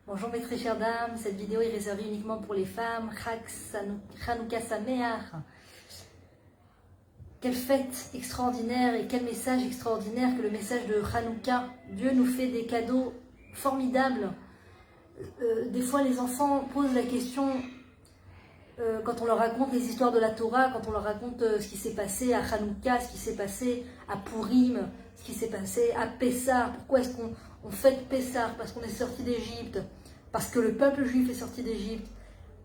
Bonjour mes très chères dames, cette vidéo est réservée uniquement pour les femmes. Hanouka Sameach. Quelle fête extraordinaire et quel message extraordinaire que le message de Hanouka. Dieu nous fait des cadeaux formidables. Des fois les enfants posent la question, quand on leur raconte les histoires de la Torah, quand on leur raconte ce qui s'est passé à Hanouka, ce qui s'est passé à Purim, ce qui s'est passé à Pessah. Pourquoi est-ce qu'on fête Pessah? Parce qu'on est sorti d'Égypte, parce que le peuple juif est sorti d'Égypte.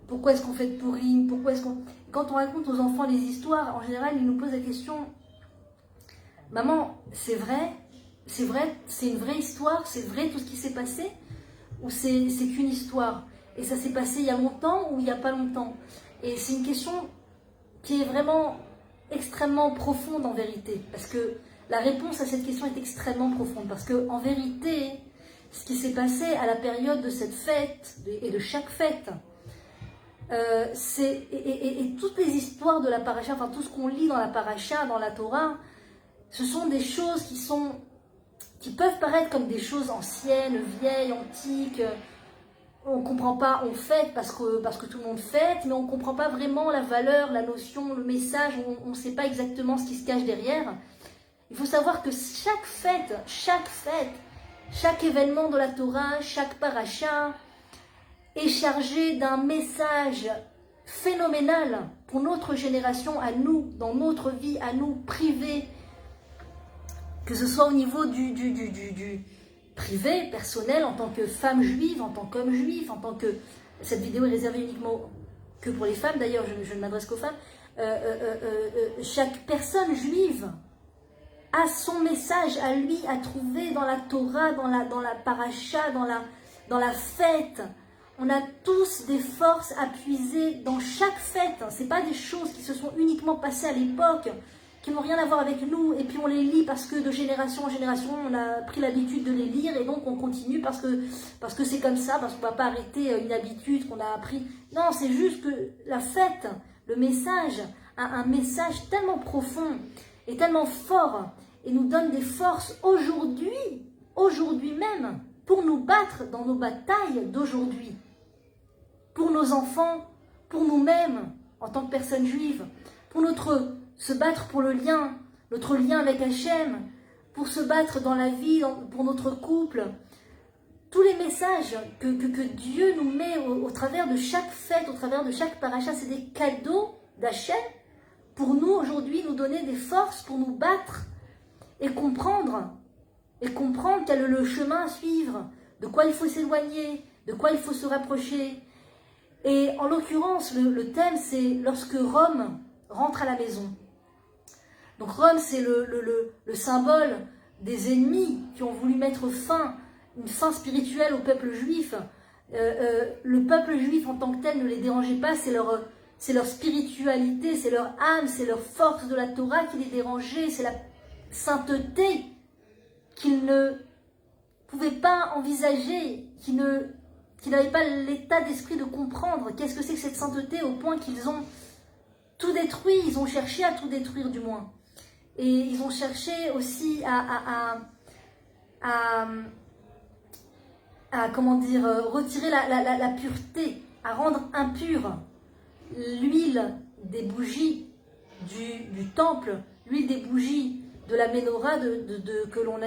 Pourquoi est-ce qu'on fête Purim? Pourquoi est-ce qu'on... Quand on raconte aux enfants les histoires, en général, ils nous posent la question, maman, c'est vrai, c'est une vraie histoire, c'est vrai tout ce qui s'est passé, ou c'est qu'une histoire? Et ça s'est passé il y a longtemps ou il n'y a pas longtemps? Et c'est une question qui est vraiment extrêmement profonde en vérité, parce que la réponse à cette question est extrêmement profonde, parce que en vérité, ce qui s'est passé à la période de cette fête, et de chaque fête, et toutes les histoires de la paracha, enfin tout ce qu'on lit dans la paracha, dans la Torah, ce sont des choses qui peuvent paraître comme des choses anciennes, vieilles, antiques. On ne comprend pas, on fête parce que tout le monde fête, mais on ne comprend pas vraiment la valeur, la notion, le message, on ne sait pas exactement ce qui se cache derrière. Il faut savoir que chaque fête, chaque événement de la Torah, chaque paracha est chargé d'un message phénoménal pour notre génération, à nous, dans notre vie, à nous, privée, que ce soit au niveau du privé, personnel, en tant que femme juive, en tant qu'homme juif, en tant que... Cette vidéo est réservée uniquement que pour les femmes, d'ailleurs je ne m'adresse qu'aux femmes. Chaque personne juive a son message à lui, à trouver dans la Torah, dans la paracha, dans la fête. On a tous des forces à puiser dans chaque fête. Ce n'est pas des choses qui se sont uniquement passées à l'époque, qui n'ont rien à voir avec nous, et puis on les lit parce que de génération en génération, on a pris l'habitude de les lire, et donc on continue parce que c'est comme ça, parce qu'on ne va pas arrêter une habitude qu'on a appris. Non, c'est juste que la fête, le message, a un message tellement profond et tellement fort, et nous donne des forces aujourd'hui même, pour nous battre dans nos batailles d'aujourd'hui, pour nos enfants, pour nous-mêmes, en tant que personnes juives, pour se battre pour notre lien avec Hachem, pour se battre dans la vie, pour notre couple. Tous les messages que Dieu nous met au travers de chaque fête, au travers de chaque paracha, c'est des cadeaux d'Hachem pour nous aujourd'hui, nous donner des forces pour nous battre et comprendre quel est le chemin à suivre, de quoi il faut s'éloigner, de quoi il faut se rapprocher. Et en l'occurrence, le thème, c'est lorsque Rome rentre à la maison. Donc Rome, c'est le symbole des ennemis qui ont voulu mettre une fin spirituelle au peuple juif. Le peuple juif en tant que tel ne les dérangeait pas, c'est leur spiritualité, c'est leur âme, c'est leur force de la Torah qui les dérangeait, c'est la sainteté qu'ils ne pouvaient pas envisager, qui n'avaient pas l'état d'esprit de comprendre qu'est-ce que c'est que cette sainteté, au point qu'ils ont tout détruit, ils ont cherché à tout détruire du moins. Et ils ont cherché aussi à retirer la pureté, à rendre impure l'huile des bougies du temple, l'huile des bougies de la menorah que l'on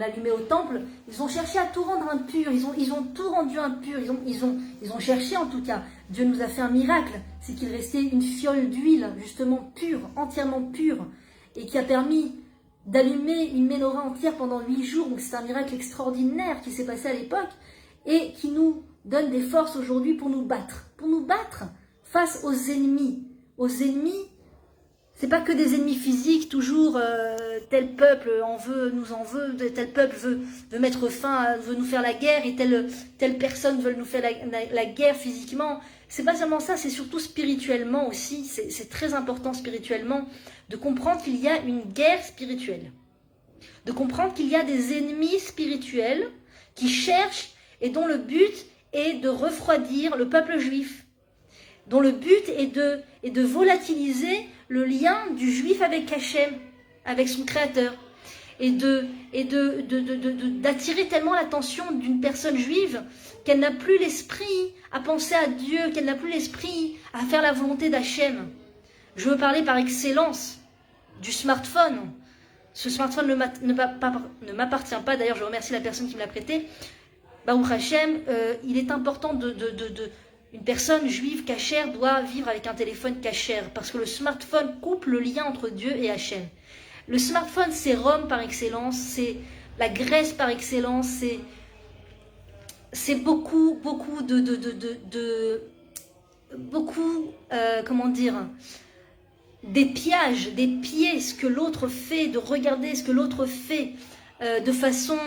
allumait au temple. Ils ont cherché à tout rendre impur, ils ont tout rendu impur, ils ont cherché en tout cas. Dieu nous a fait un miracle, c'est qu'il restait une fiole d'huile justement pure, entièrement pure, et qui a permis d'allumer une menorah entière pendant 8 jours. Donc c'est un miracle extraordinaire qui s'est passé à l'époque, et qui nous donne des forces aujourd'hui pour nous battre face aux ennemis. C'est pas que des ennemis physiques, toujours tel peuple nous en veut, tel peuple veut mettre fin, veut nous faire la guerre, et telle personne veut nous faire la guerre physiquement. C'est pas seulement ça, c'est surtout spirituellement aussi. C'est très important spirituellement de comprendre qu'il y a une guerre spirituelle, de comprendre qu'il y a des ennemis spirituels qui cherchent et dont le but est de refroidir le peuple juif, dont le but est de volatiliser le lien du juif avec Hachem, avec son créateur. et d'attirer tellement l'attention d'une personne juive qu'elle n'a plus l'esprit à penser à Dieu, qu'elle n'a plus l'esprit à faire la volonté d'Hachem. Je veux parler par excellence du smartphone. Ce smartphone ne m'appartient pas, d'ailleurs je remercie la personne qui me l'a prêté. Baruch Hashem, il est important une personne juive cachère doit vivre avec un téléphone cachère, parce que le smartphone coupe le lien entre Dieu et Hachem. Le smartphone, c'est Rome par excellence, c'est la Grèce par excellence, c'est beaucoup comment dire, des pièges, des pieds, ce que l'autre fait, de regarder ce que l'autre fait de façon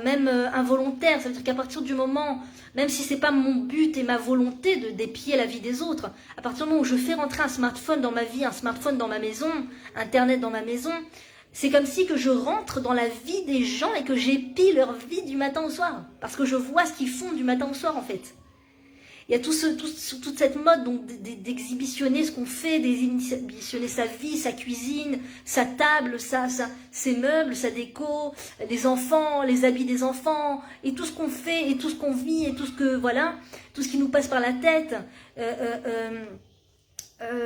même involontaire. Ça veut dire qu'à partir du moment, même si c'est pas mon but et ma volonté de d'épier la vie des autres, à partir du moment où je fais rentrer un smartphone dans ma vie, un smartphone dans ma maison, Internet dans ma maison, c'est comme si que je rentre dans la vie des gens et que j'épie leur vie du matin au soir. Parce que je vois ce qu'ils font du matin au soir en fait. Il y a toute cette mode donc d'exhibitionner ce qu'on fait, d'exhibitionner sa vie, sa cuisine, sa table, ses meubles, sa déco, les enfants, les habits des enfants, et tout ce qu'on fait, et tout ce qu'on vit, et tout ce que, voilà, tout ce qui nous passe par la tête,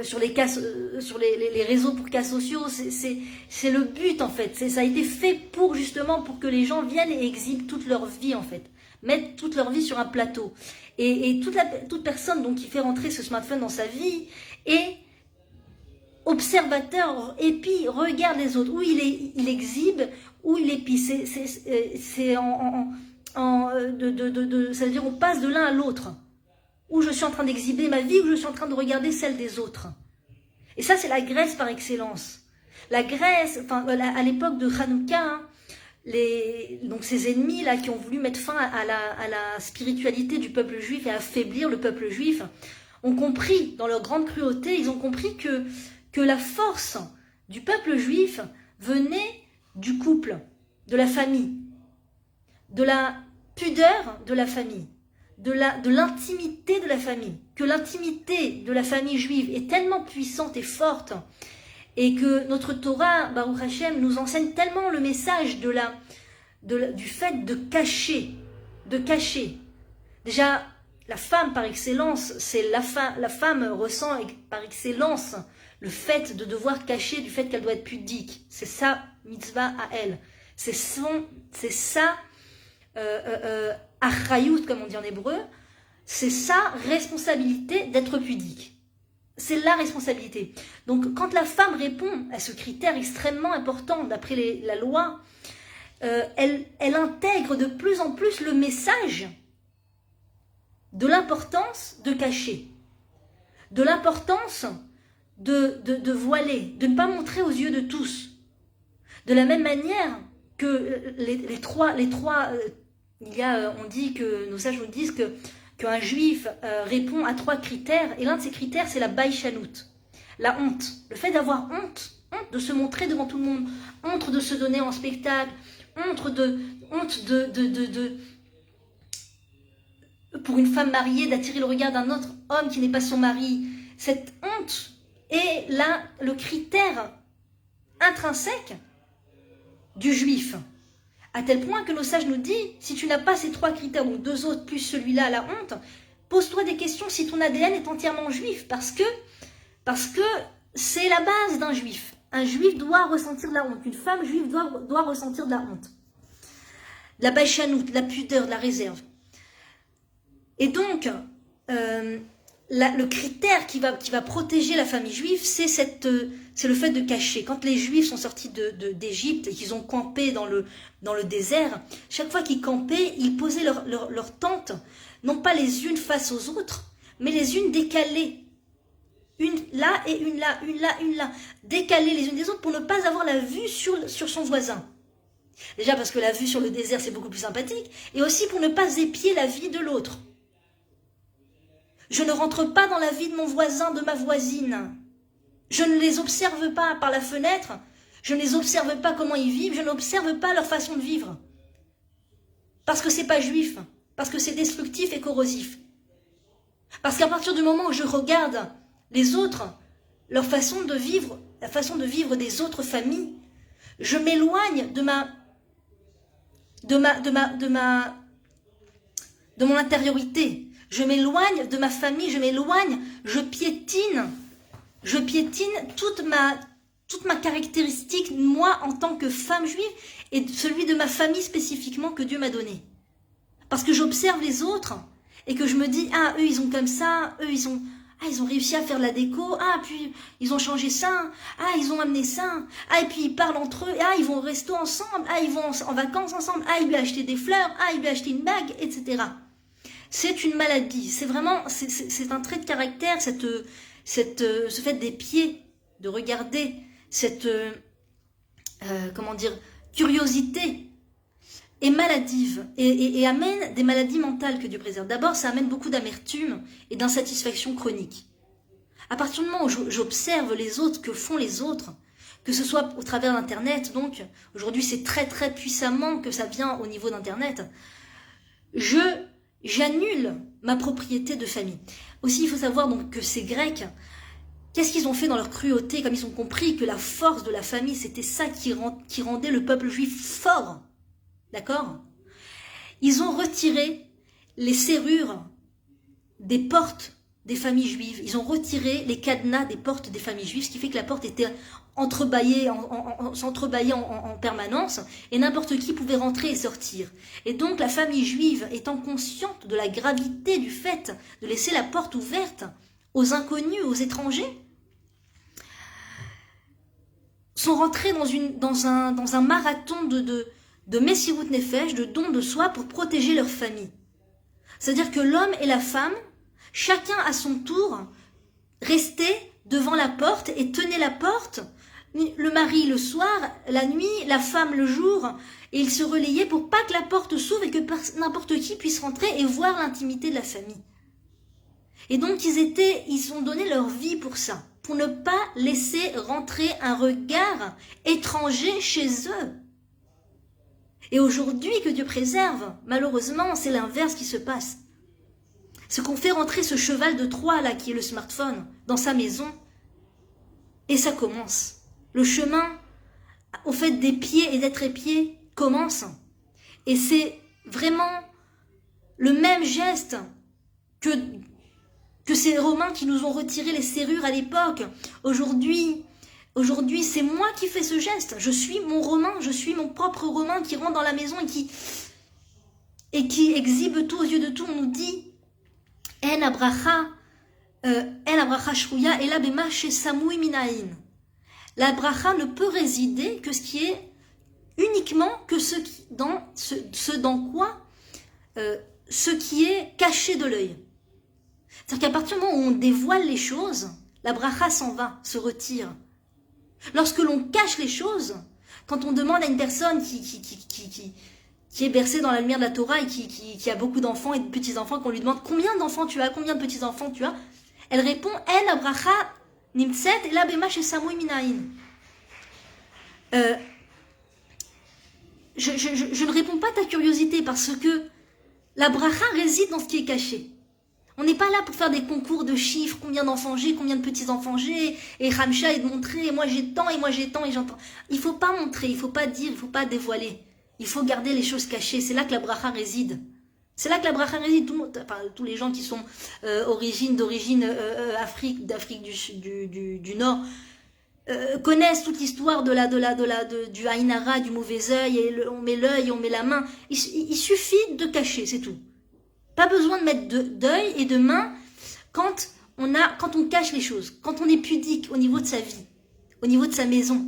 sur les réseaux pour cas sociaux, c'est le but en fait. Ça a été fait justement pour que les gens viennent et exhibent toute leur vie en fait, mettent toute leur vie sur un plateau. Et toute personne donc qui fait rentrer ce smartphone dans sa vie est observateur, et puis regarde les autres, où il exhibe, où il épie. C'est ça veut dire on passe de l'un à l'autre, où je suis en train d'exhiber ma vie, où je suis en train de regarder celle des autres. Et ça, c'est la Grèce par excellence. La Grèce, enfin, à l'époque de Hanouka, hein, donc ces ennemis là qui ont voulu mettre fin à la spiritualité du peuple juif et affaiblir le peuple juif, ont compris, dans leur grande cruauté, ils ont compris que la force du peuple juif venait du couple, de la famille, de la pudeur de la famille, de l'intimité de la famille, que l'intimité de la famille juive est tellement puissante et forte, et que notre Torah, Baruch Hashem, nous enseigne tellement le message du fait de cacher. Déjà, la femme par excellence, la femme ressent par excellence le fait de devoir cacher, du fait qu'elle doit être pudique. C'est sa mitzvah à elle. C'est sa achrayut, comme on dit en hébreu, c'est sa responsabilité d'être pudique. C'est la responsabilité. Donc, quand la femme répond à ce critère extrêmement important d'après la loi, elle intègre de plus en plus le message de l'importance de cacher, de l'importance de voiler, de ne pas montrer aux yeux de tous. De la même manière que les trois on dit que nos sages nous disent qu'un juif répond à 3 critères, et l'un de ces critères, c'est la baïchanout, la honte. Le fait d'avoir honte de se montrer devant tout le monde, honte de se donner en spectacle, honte pour une femme mariée d'attirer le regard d'un autre homme qui n'est pas son mari. Cette honte est là le critère intrinsèque du juif. À tel point que nos sages nous disent, si tu n'as pas ces 3 critères, ou 2 autres plus celui-là, la honte, pose-toi des questions si ton ADN est entièrement juif, parce que c'est la base d'un juif. Un juif doit ressentir de la honte, une femme juive doit ressentir de la honte. De la baïchanout, de la pudeur, de la réserve. Et donc, le critère qui va protéger la famille juive, c'est le fait de cacher. Quand les Juifs sont sortis d'Égypte et qu'ils ont campé dans le désert, chaque fois qu'ils campaient, ils posaient leur tente, non pas les unes face aux autres, mais les unes décalées. Une là et une là, une là, une là. Décalées les unes des autres pour ne pas avoir la vue sur son voisin. Déjà parce que la vue sur le désert, c'est beaucoup plus sympathique, et aussi pour ne pas épier la vie de l'autre. Je ne rentre pas dans la vie de mon voisin, de ma voisine. Je ne les observe pas par la fenêtre. Je ne les observe pas comment ils vivent. Je n'observe pas leur façon de vivre. Parce que c'est pas juif. Parce que c'est destructif et corrosif. Parce qu'à partir du moment où je regarde les autres, leur façon de vivre, la façon de vivre des autres familles, Je m'éloigne de mon intériorité. Je m'éloigne de ma famille, je piétine toute ma caractéristique, moi en tant que femme juive, et celui de ma famille spécifiquement que Dieu m'a donné. Parce que j'observe les autres et que je me dis, ah, eux ils ont comme ça, eux ils ont réussi à faire de la déco, ah, puis ils ont changé ça, ah, ils ont amené ça, ah, et puis ils parlent entre eux, ah, ils vont au resto ensemble, ah, ils vont en vacances ensemble, ah, il lui a acheté des fleurs, ah, il lui a acheté une bague, etc. C'est une maladie, c'est vraiment, c'est un trait de caractère, ce fait d'épier, de regarder, cette, comment dire, curiosité est maladive et amène des maladies mentales que Dieu préserve. D'abord, ça amène beaucoup d'amertume et d'insatisfaction chronique. À partir du moment où j'observe les autres, que font les autres, que ce soit au travers d'Internet, donc aujourd'hui c'est très très puissamment que ça vient au niveau d'Internet, j'annule ma propriété de famille. Aussi, il faut savoir donc que ces Grecs, qu'est-ce qu'ils ont fait dans leur cruauté, comme ils ont compris que la force de la famille, c'était ça qui rendait le peuple juif fort. D'accord? Ils ont retiré les serrures des portes des familles juives. Ils ont retiré les cadenas des portes des familles juives, ce qui fait que la porte était s'entrebâillait en permanence et n'importe qui pouvait rentrer et sortir. Et donc la famille juive, étant consciente de la gravité du fait de laisser la porte ouverte aux inconnus, aux étrangers, sont rentrés dans un marathon de Messirut Nefesh, de don de soi pour protéger leur famille. C'est-à-dire que l'homme et la femme, chacun à son tour, restaient devant la porte et tenaient la porte, le mari le soir, la nuit, la femme le jour, et ils se relayaient pour pas que la porte s'ouvre et que n'importe qui puisse rentrer et voir l'intimité de la famille. Et donc ils ont donné leur vie pour ça, pour ne pas laisser rentrer un regard étranger chez eux. Et aujourd'hui, que Dieu préserve, malheureusement, c'est l'inverse qui se passe. C'est qu'on fait rentrer ce cheval de Troie, là, qui est le smartphone, dans sa maison, et ça commence. Le chemin, au fait d'épier et d'être épié, commence. Et c'est vraiment le même geste que ces Romains qui nous ont retiré les serrures à l'époque. Aujourd'hui, c'est moi qui fais ce geste. Je suis mon Romain, je suis mon propre Romain qui rentre dans la maison et qui exhibe tout aux yeux de tout. On nous dit En abracha shruya ela bema shesamui minahin. La bracha ne peut résider que ce qui est uniquement que ce qui est caché de l'œil. C'est-à-dire qu'à partir du moment où on dévoile les choses, la bracha s'en va, se retire. Lorsque l'on cache les choses, quand on demande à une personne qui est bercée dans la lumière de la Torah et qui a beaucoup d'enfants et de petits-enfants, qu'on lui demande combien d'enfants tu as, combien de petits-enfants tu as, elle répond En abracha nimtset ela bema shesamui minahin. Je ne réponds pas à ta curiosité parce que la bracha réside dans ce qui est caché. On n'est pas là pour faire des concours de chiffres, combien d'enfants j'ai, combien de petits-enfants j'ai, et Ramcha et de montrer, moi j'ai tant, et moi j'ai tant, et j'entends. Il ne faut pas montrer, il ne faut pas dire, il ne faut pas dévoiler. Il faut garder les choses cachées, c'est là que la bracha réside. C'est là que la bracha réside. Tous les gens qui sont d'origine d'Afrique du Nord, connaissent toute l'histoire du Aïnara, du mauvais œil, et on met l'œil, on met la main. Il suffit de cacher, c'est tout. Pas besoin de mettre d'œil et de main quand on cache les choses, quand on est pudique au niveau de sa vie, au niveau de sa maison,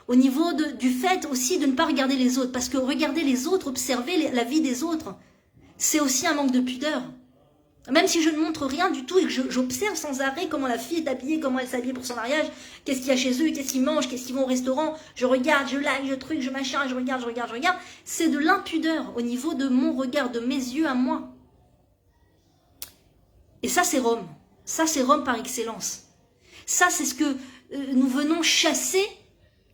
au niveau du fait aussi de ne pas regarder les autres. Parce que regarder les autres, observer la vie des autres, c'est aussi un manque de pudeur. Même si je ne montre rien du tout et que j'observe sans arrêt comment la fille est habillée, comment elle s'habille pour son mariage, qu'est-ce qu'il y a chez eux, qu'est-ce qu'ils mangent, qu'est-ce qu'ils vont au restaurant, je regarde, je like, je truc, je machin, je regarde, c'est de l'impudeur au niveau de mon regard, de mes yeux à moi. Et ça, c'est Rome. Ça, c'est Rome par excellence. Ça, c'est ce que nous venons chasser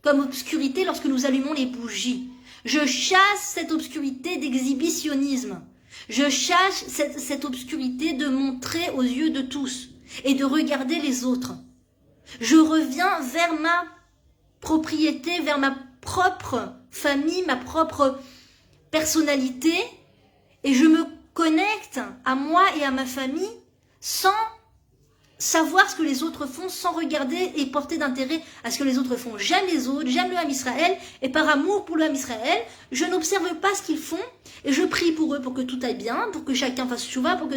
comme obscurité lorsque nous allumons les bougies. Je chasse cette obscurité d'exhibitionnisme. Je chasse cette obscurité de montrer aux yeux de tous et de regarder les autres. Je reviens vers ma propriété, vers ma propre famille, ma propre personnalité, et je me connecte à moi et à ma famille sans savoir ce que les autres font, sans regarder et porter d'intérêt à ce que les autres font. J'aime les autres, j'aime le Ham Israël, et par amour pour le Ham Israël, je n'observe pas ce qu'ils font, et je prie pour eux, pour que tout aille bien, pour que chacun fasse chouva, pour que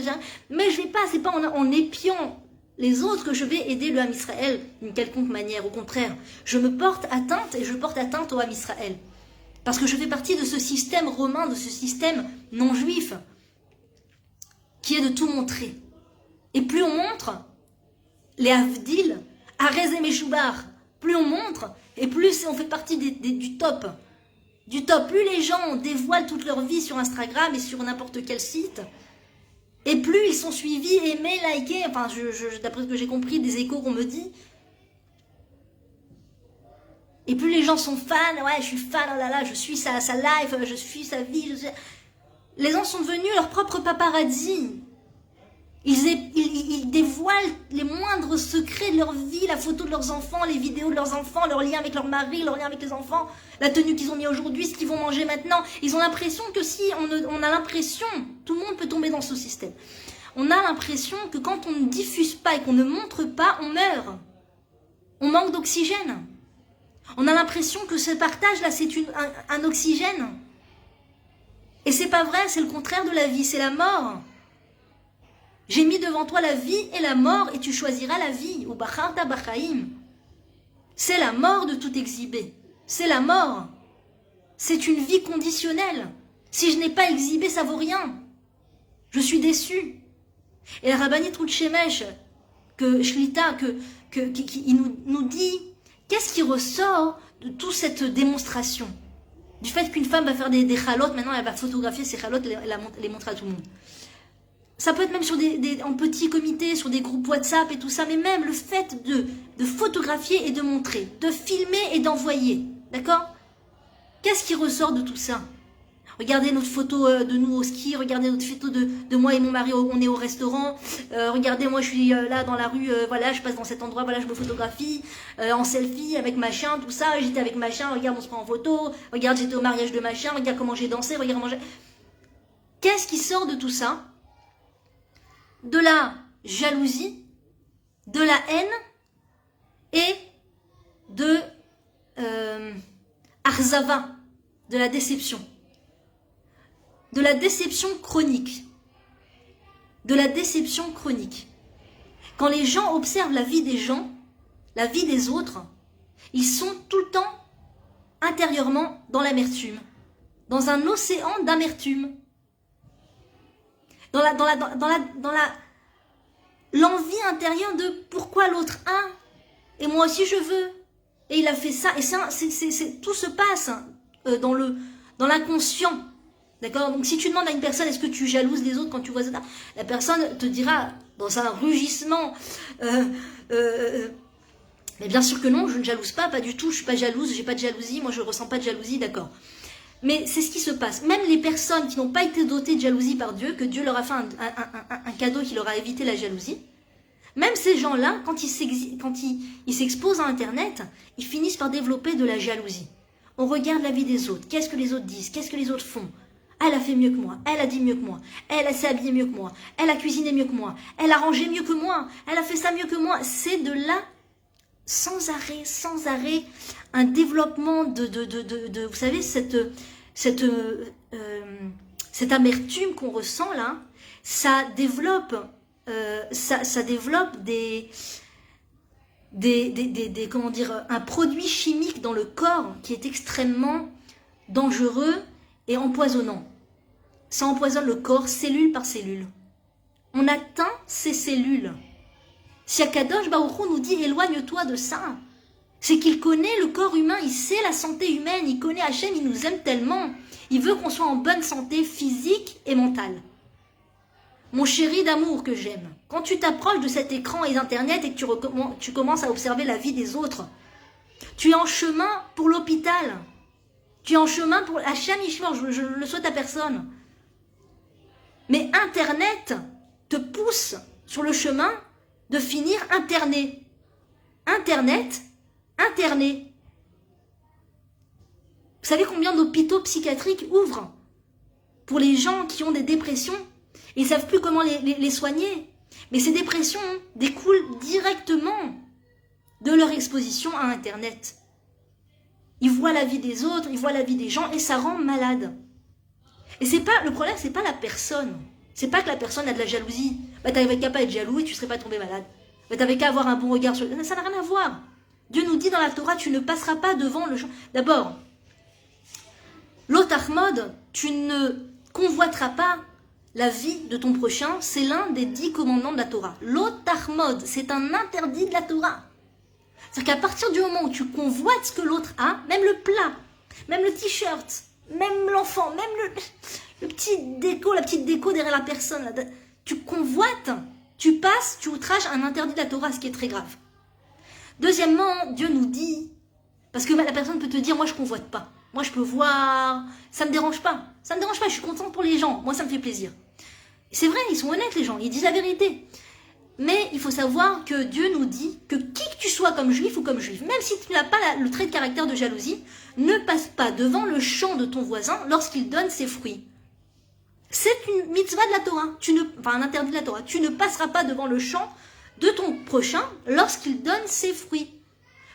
mais je vais pas, c'est pas en épiant les autres que je vais aider le Ham Israël d'une quelconque manière. Au contraire, je me porte atteinte, et je porte atteinte au Ham Israël. Parce que je fais partie de ce système romain, de ce système non-juif, qui est de tout montrer. Et plus on montre, les Avdil, Arez et Meshoubar, plus on montre, et plus on fait partie du top. Du top. Plus les gens dévoilent toute leur vie sur Instagram et sur n'importe quel site, et plus ils sont suivis, aimés, likés, enfin, d'après ce que j'ai compris, des échos qu'on me dit. Et plus les gens sont fans, ouais, je suis fan, oh là là, je suis sa life, je suis sa vie. Les gens sont devenus leur propre paparazzi. Ils dévoilent les moindres secrets de leur vie, la photo de leurs enfants, les vidéos de leurs enfants, leur lien avec leur mari, leur lien avec les enfants, la tenue qu'ils ont mis aujourd'hui, ce qu'ils vont manger maintenant. Ils ont l'impression que si on a l'impression, tout le monde peut tomber dans ce système. On a l'impression que quand on ne diffuse pas et qu'on ne montre pas, on meurt. On manque d'oxygène. On a l'impression que ce partage-là, c'est un oxygène. Et c'est pas vrai, c'est le contraire de la vie, c'est la mort. J'ai mis devant toi la vie et la mort, et tu choisiras la vie. Ou bacharta bachaim. C'est la mort de tout exhiber. C'est la mort. C'est une vie conditionnelle. Si je n'ai pas exhibé, ça vaut rien. Je suis déçue. Et la rabbinite Ruth Shemesh, Shlita, qui nous dit, qu'est-ce qui ressort de toute cette démonstration? Du fait qu'une femme va faire des chalotes, maintenant elle va photographier ces chalotes et les montrer à tout le monde. Ça peut être même sur en petits comités, sur des groupes WhatsApp et tout ça, mais même le fait de photographier et de montrer, de filmer et d'envoyer, d'accord? Qu'est-ce qui ressort de tout ça? Regardez notre photo de nous au ski, regardez notre photo de moi et mon mari, on est au restaurant, regardez moi je suis là dans la rue, voilà, je passe dans cet endroit, voilà, je me photographie, en selfie avec machin, tout ça, j'étais avec machin, regarde on se prend en photo, regarde j'étais au mariage de machin, regarde comment j'ai dansé, regarde comment j'ai... Qu'est-ce qui sort de tout ça? De la jalousie, de la haine et de arzava, de la déception. De la déception chronique. De la déception chronique. Quand les gens observent la vie des gens, la vie des autres, ils sont tout le temps intérieurement dans l'amertume. Dans un océan d'amertume. Dans l'envie intérieure de pourquoi l'autre a et moi aussi je veux et il a fait ça et tout se passe dans l'inconscient, d'accord? Donc si tu demandes à une personne est-ce que tu jalouses les autres quand tu vois ça, la personne te dira dans un rugissement mais bien sûr que non, je ne jalouse pas du tout, je suis pas jalouse, j'ai pas de jalousie, moi je ressens pas de jalousie, d'accord? Mais c'est ce qui se passe. Même les personnes qui n'ont pas été dotées de jalousie par Dieu, que Dieu leur a fait un cadeau qui leur a évité la jalousie, même ces gens-là, quand ils s'exposent à Internet, ils finissent par développer de la jalousie. On regarde la vie des autres. Qu'est-ce que les autres disent? Qu'est-ce que les autres font? Elle a fait mieux que moi. Elle a dit mieux que moi. Elle s'est habillée mieux que moi. Elle a cuisiné mieux que moi. Elle a rangé mieux que moi. Elle a fait ça mieux que moi. C'est de là, sans arrêt, un développement vous savez, cette amertume qu'on ressent là, ça développe comment dire, un produit chimique dans le corps qui est extrêmement dangereux et empoisonnant. Ça empoisonne le corps cellule par cellule. On atteint ces cellules. Si Akadosh Baruch Hu nous dit éloigne-toi de ça, c'est qu'il connaît le corps humain, il sait la santé humaine, il connaît Hachem, il nous aime tellement. Il veut qu'on soit en bonne santé physique et mentale. Mon chéri d'amour que j'aime, quand tu t'approches de cet écran et d'Internet et que tu commences à observer la vie des autres, tu es en chemin pour l'hôpital. Tu es en chemin pour Hachem Ishmor, je le souhaite à personne. Mais Internet te pousse sur le chemin de finir interné. Internet, interné. Vous savez combien d'hôpitaux psychiatriques ouvrent pour les gens qui ont des dépressions? Ils ne savent plus comment les soigner. Mais ces dépressions découlent directement de leur exposition à Internet. Ils voient la vie des autres, ils voient la vie des gens et ça rend malade. Et c'est pas, le problème, c'est pas la personne. C'est pas que la personne a de la jalousie. Bah, t'avais qu'à pas être jaloux et tu serais pas tombé malade. Bah, t'avais qu'à avoir un bon regard sur... Ça n'a rien à voir. Dieu nous dit dans la Torah, tu ne passeras pas devant le... D'abord, l'Otahmod, tu ne convoiteras pas la vie de ton prochain. C'est l'un des 10 commandements de la Torah. L'Otahmod, c'est un interdit de la Torah. C'est-à-dire qu'à partir du moment où tu convoites ce que l'autre a, même le plat, même le t-shirt, même l'enfant, même le petit déco, la petite déco derrière la personne, là, tu convoites, tu passes, tu outrages un interdit de la Torah, ce qui est très grave. Deuxièmement, Dieu nous dit, parce que la personne peut te dire, moi je convoite pas, moi je peux voir, ça me dérange pas, je suis contente pour les gens, moi ça me fait plaisir. C'est vrai, ils sont honnêtes les gens, ils disent la vérité. Mais il faut savoir que Dieu nous dit que qui que tu sois comme juif ou comme juive, même si tu n'as pas le trait de caractère de jalousie, ne passe pas devant le champ de ton voisin lorsqu'il donne ses fruits. C'est une mitzvah de la Torah, enfin un interdit de la Torah. Tu ne passeras pas devant le champ de ton prochain lorsqu'il donne ses fruits.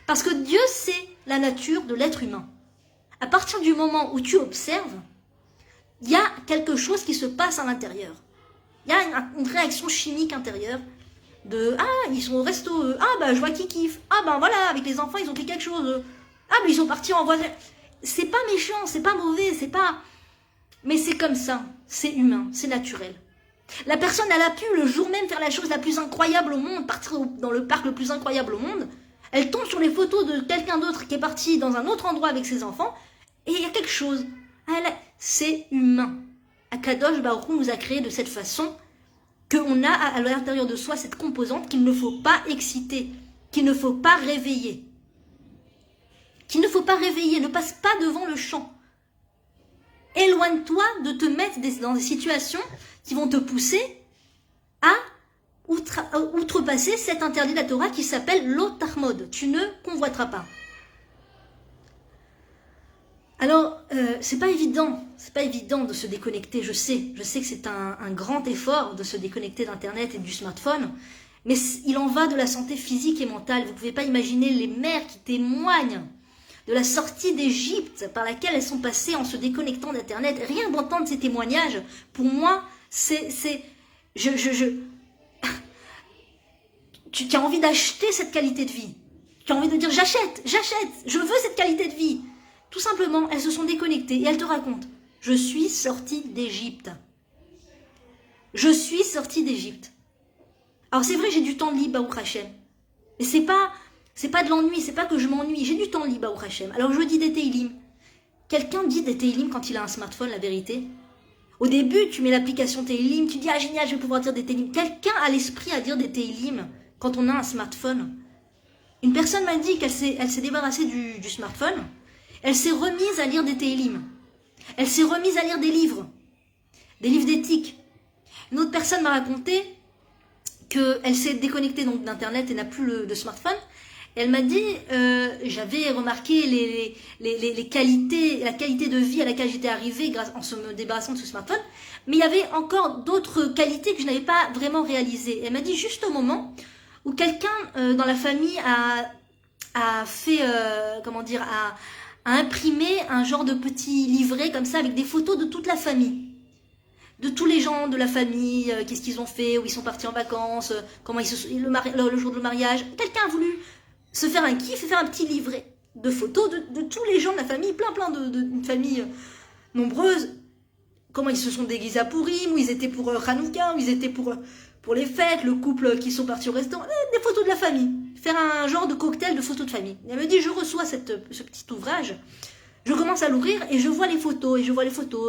Parce que Dieu sait la nature de l'être humain. À partir du moment où tu observes, il y a quelque chose qui se passe à l'intérieur. Il y a une réaction chimique intérieure. Ils sont au resto, je vois qu'ils kiffent, voilà, avec les enfants ils ont fait quelque chose, ils sont partis en voiture. C'est pas méchant, c'est pas mauvais, mais c'est comme ça, c'est humain, c'est naturel. La personne, elle a pu le jour même faire la chose la plus incroyable au monde, partir dans le parc le plus incroyable au monde, elle tombe sur les photos de quelqu'un d'autre qui est parti dans un autre endroit avec ses enfants, et il y a quelque chose, c'est humain. Akadosh Baruch Hu nous a créés de cette façon, qu'on a à l'intérieur de soi cette composante qu'il ne faut pas exciter, qu'il ne faut pas réveiller. Ne passe pas devant le champ. Éloigne-toi de te mettre dans des situations qui vont te pousser à outrepasser cet interdit de la Torah qui s'appelle l'Otahmod. Tu ne convoiteras pas. Alors, c'est pas évident de se déconnecter, je sais que c'est un grand effort de se déconnecter d'Internet et du smartphone, mais il en va de la santé physique et mentale. Vous ne pouvez pas imaginer les mères qui témoignent de la sortie d'Égypte par laquelle elles sont passées en se déconnectant d'Internet. Rien d'entendre ces témoignages, pour moi, tu as envie d'acheter cette qualité de vie. Tu as envie de dire j'achète, je veux cette qualité de vie. Tout simplement, elles se sont déconnectées et elles te racontent. Je suis sortie d'Égypte. Alors c'est vrai, j'ai du temps libre, Baruch Hashem. Mais c'est pas de l'ennui, c'est pas que je m'ennuie. J'ai du temps libre, Baruch Hashem. Alors je dis des Teilim. Quelqu'un dit des Teilim quand il a un smartphone, la vérité. Au début, tu mets l'application Teilim, tu dis ah génial, je vais pouvoir dire des Teilim. Quelqu'un a l'esprit à dire des Teilim quand on a un smartphone. Une personne m'a dit qu'elle s'est débarrassée du smartphone. Elle s'est remise à lire des Teilim. Elle s'est remise à lire des livres d'éthique. Une autre personne m'a raconté qu'elle s'est déconnectée donc d'Internet et n'a plus de smartphone. Elle m'a dit, j'avais remarqué les qualités, la qualité de vie à laquelle j'étais arrivée en me débarrassant de ce smartphone, mais il y avait encore d'autres qualités que je n'avais pas vraiment réalisées. Elle m'a dit juste au moment où quelqu'un dans la famille a fait, a imprimé un genre de petit livret comme ça avec des photos de toute la famille. De tous les gens de la famille, qu'est-ce qu'ils ont fait, où ils sont partis en vacances, comment le jour de mariage. Quelqu'un a voulu se faire un kiff et faire un petit livret de photos de tous les gens de la famille, plein de familles nombreuses. Comment ils se sont déguisés à Purim, où ils étaient pour Hanouka, où ils étaient pour les fêtes, le couple qui sont partis au restaurant, des photos de la famille. Faire un genre de cocktail de photos de famille. Elle me dit, je reçois ce petit ouvrage, je commence à l'ouvrir et je vois les photos,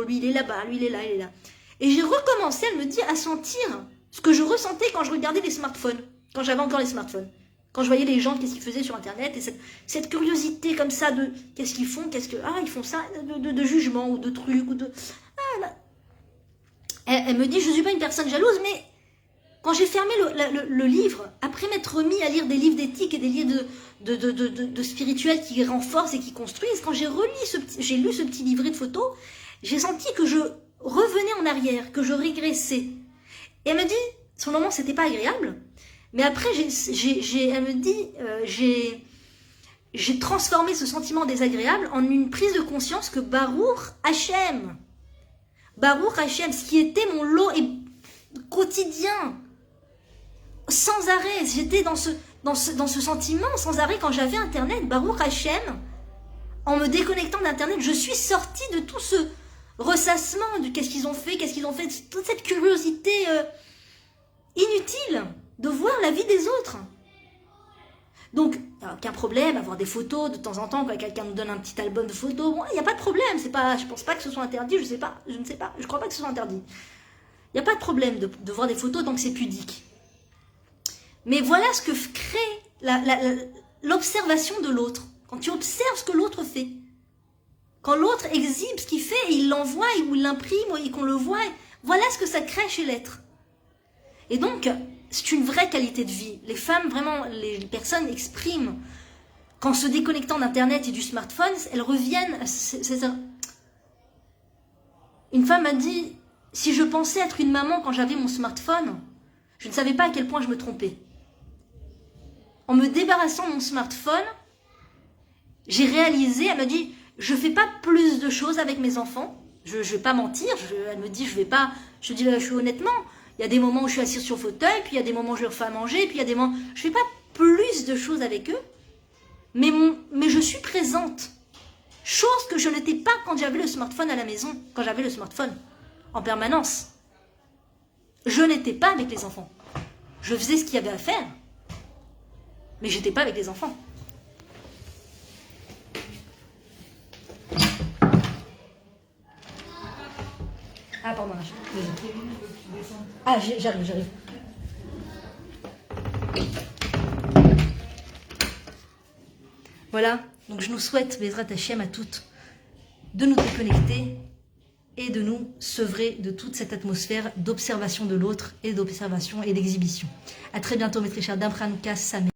lui il est là-bas, lui il est là, il est là. Et j'ai recommencé, elle me dit, à sentir ce que je ressentais quand je regardais les smartphones, quand j'avais encore les smartphones. Quand je voyais les gens, qu'est-ce qu'ils faisaient sur Internet, et cette curiosité comme ça de qu'est-ce qu'ils font, ils font ça, de jugement, ou de trucs, ou de... Elle me dit, je ne suis pas une personne jalouse, mais Quand j'ai fermé le livre, après m'être remis à lire des livres d'éthique et des livres de spirituels qui renforcent et qui construisent, quand j'ai lu ce petit livret de photos, j'ai senti que je revenais en arrière, que je régressais. Et elle me dit, sur le moment, c'était pas agréable, mais après, elle me dit, j'ai transformé ce sentiment désagréable en une prise de conscience que Baruch Hashem, ce qui était mon lot quotidien, sans arrêt, j'étais dans ce sentiment sans arrêt quand j'avais Internet, Baruch Hashem, en me déconnectant d'Internet, je suis sortie de tout ce ressassement de qu'est-ce qu'ils ont fait, toute cette curiosité inutile de voir la vie des autres. Donc, il n'y a aucun problème, avoir des photos de temps en temps, quand quelqu'un nous donne un petit album de photos, bon, il n'y a pas de problème, je pense pas que ce soit interdit, je ne sais pas, je crois pas que ce soit interdit. Il n'y a pas de problème de voir des photos tant que c'est pudique. Mais voilà ce que crée l'observation de l'autre. Quand tu observes ce que l'autre fait, quand l'autre exhibe ce qu'il fait et il l'envoie ou il l'imprime et qu'on le voit, voilà ce que ça crée chez l'être. Et donc, c'est une vraie qualité de vie. Les femmes, vraiment, les personnes expriment, qu'en se déconnectant d'Internet et du smartphone, elles reviennent... Une femme m'a dit, si je pensais être une maman quand j'avais mon smartphone, je ne savais pas à quel point je me trompais. En me débarrassant de mon smartphone, j'ai réalisé, elle m'a dit, je ne fais pas plus de choses avec mes enfants, je ne vais pas mentir, elle me dit, je dis honnêtement, il y a des moments où je suis assise sur le fauteuil, puis il y a des moments où je leur fais à manger, puis il y a des moments, je ne fais pas plus de choses avec eux, mais je suis présente. Chose que je n'étais pas quand j'avais le smartphone à la maison, quand j'avais le smartphone en permanence. Je n'étais pas avec les enfants. Je faisais ce qu'il y avait à faire, mais je n'étais pas avec les enfants. Ah, pardon, ah, j'arrive. Voilà, donc je nous souhaite, Bezrat Hashem, à toutes, de nous déconnecter et de nous sevrer de toute cette atmosphère d'observation de l'autre et d'observation et d'exhibition. À très bientôt, mes très chers, d'Amranouka Samé.